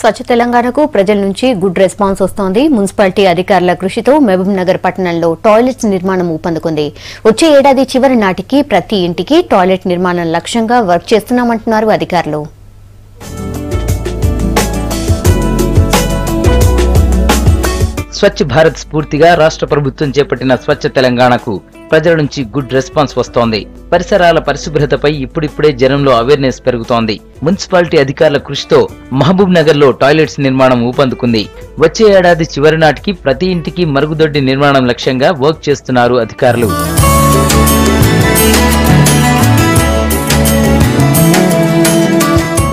స్వచ్ఛ తెలంగాణకు ప్రజల నుంచి గుడ్ రెస్పాన్స్ వస్తోంది. మున్సిపాలిటీ అధికారుల కృషితో మహబూబ్నగర్ పట్టణంలో టాయిలెట్స్ నిర్మాణం ఊపందుకుంది. వచ్చే ఏడాది చివరి నాటికి ప్రతి ఇంటికి టాయిలెట్ నిర్మాణం లక్ష్యంగా వర్క్ చేస్తున్నామంటున్నారు అధికారులు. స్వచ్ఛ భారత్ స్ఫూర్తిగా రాష్ట్ర ప్రభుత్వం చేపట్టిన స్వచ్ఛ తెలంగాణకు ప్రజల నుంచి గుడ్ రెస్పాన్స్ వస్తోంది. పరిసరాల పరిశుభ్రతపై ఇప్పుడిప్పుడే జనంలో అవేర్నెస్ పెరుగుతోంది. మున్సిపాలిటీ అధికారుల కృషితో మహబూబ్ నగర్ లో టాయిలెట్స్ నిర్మాణం ఊపందుకుంది. వచ్చే ఏడాది చివరి నాటికి ప్రతి ఇంటికి మరుగుదొడ్డి నిర్మాణం లక్ష్యంగా వర్క్ చేస్తున్నారు అధికారులు.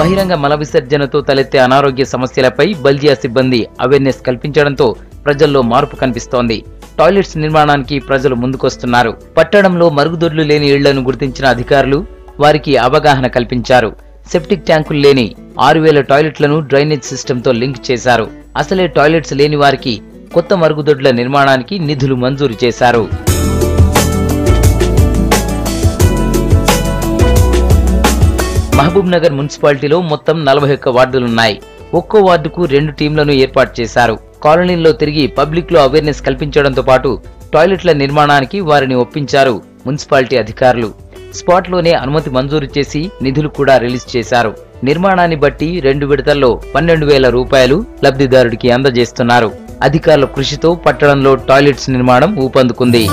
బహిరంగ మల విసర్జనతో తలెత్తే అనారోగ్య సమస్యలపై బల్జియా సిబ్బంది అవేర్నెస్ కల్పించడంతో ప్రజల్లో మార్పు కనిపిస్తోంది. టాయిలెట్స్ నిర్మాణానికి ప్రజలు ముందుకొస్తున్నారు. పట్టణంలో మరుగుదొడ్లు లేని ఇళ్లను గుర్తించిన అధికారులు వారికి అవగాహన కల్పించారు. సెప్టిక్ ట్యాంకులు లేని 6000 టాయిలెట్లను డ్రైనేజ్ సిస్టంతో లింక్ చేశారు. అసలే టాయిలెట్స్ లేని వారికి కొత్త మరుగుదొడ్ల నిర్మాణానికి నిధులు మంజూరు చేశారు. మహబూబ్ నగర్ మున్సిపాలిటీలో మొత్తం 41 వార్డులున్నాయి. ఒక్కో వార్డుకు 2 టీంలను ఏర్పాటు చేశారు. కాలనీల్లో తిరిగి పబ్లిక్ లో అవేర్నెస్ కల్పించడంతో పాటు టాయిలెట్ల నిర్మాణానికి వారిని ఒప్పించారు మున్సిపాలిటీ అధికారులు. స్పాట్ లోనే అనుమతి మంజూరు చేసి నిధులు కూడా రిలీజ్ చేశారు. నిర్మాణాన్ని బట్టి 2 విడతల్లో 12,000 రూపాయలు లబ్ధిదారుడికి అందజేస్తున్నారు. అధికారుల కృషితో పట్టణంలో టాయిలెట్స్ నిర్మాణం ఊపందుకుంది.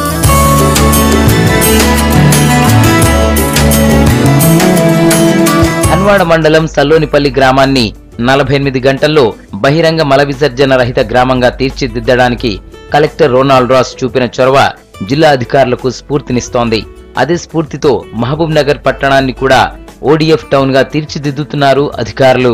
హన్వాడ మండలం సల్లోనిపల్లి గ్రామాన్ని 48 గంటల్లో బహిరంగ మల విసర్జన రహిత గ్రామంగా తీర్చిదిద్దడానికి కలెక్టర్ రోనాల్డ్ రాస్ చూపిన చొరవ జిల్లా అధికారులకు స్ఫూర్తినిస్తోంది. అదే స్ఫూర్తితో మహబూబ్ నగర్ పట్టణాన్ని కూడా ODF టౌన్ గా తీర్చిదిద్దుతున్నారు అధికారులు.